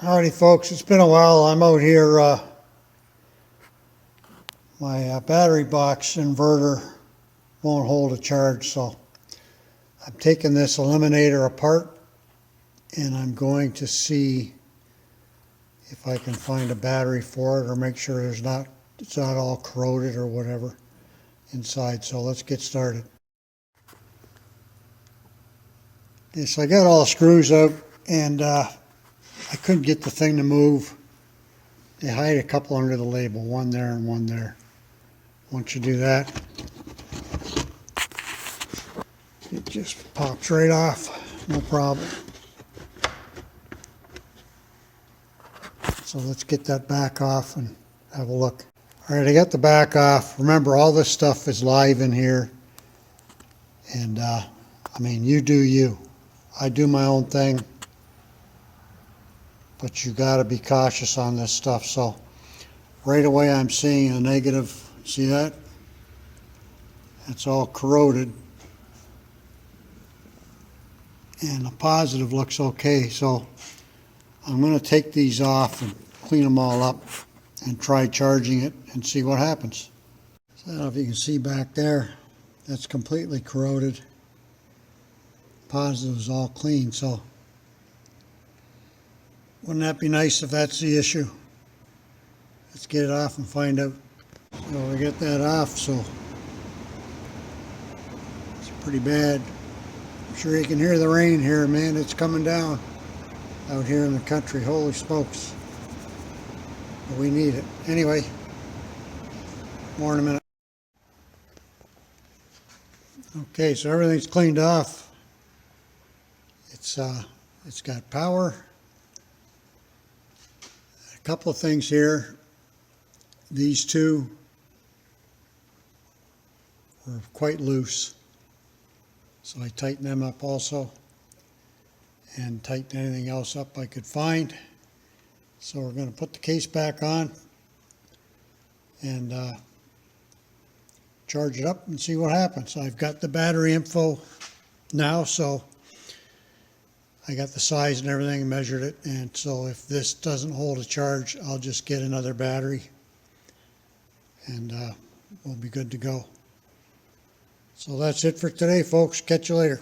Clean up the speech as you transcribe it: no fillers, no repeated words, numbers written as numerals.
Howdy folks, it's been a while. I'm out here, my battery box inverter won't hold a charge, so I'm taking this eliminator apart and I'm going to see if I can find a battery for it or make sure it's not all corroded or whatever inside. So let's get started. Okay, so I got all the screws out and I couldn't get the thing to move. They hide a couple under the label, one there and one there. Once you do that, it just pops right off, no problem. So let's get that back off and have a look. All right, I got the back off. Remember, all this stuff is live in here. And I mean, you do you. I do my own thing. But you got to be cautious on this stuff. So right away I'm seeing a negative. See that? It's all corroded. And the positive looks okay. So I'm going to take these off and clean them all up and try charging it and see what happens. So I don't know if you can see back there. That's completely corroded. Positive is all clean. So wouldn't that be nice if that's the issue? Let's get it off and find out. So we get that off, so it's pretty bad. I'm sure you can hear the rain here, man. It's coming down out here in the country. Holy smokes. But we need it. Anyway, more in a minute. Okay, so everything's cleaned off. It's got power. A couple of things here. These two were quite loose, so I tightened them up also and tightened anything else up I could find. So we're going to put the case back on and charge it up and see what happens. I've got the battery info now, so I got the size and everything, measured it, and so if this doesn't hold a charge, I'll just get another battery and we'll be good to go. So that's it for today, folks. Catch you later.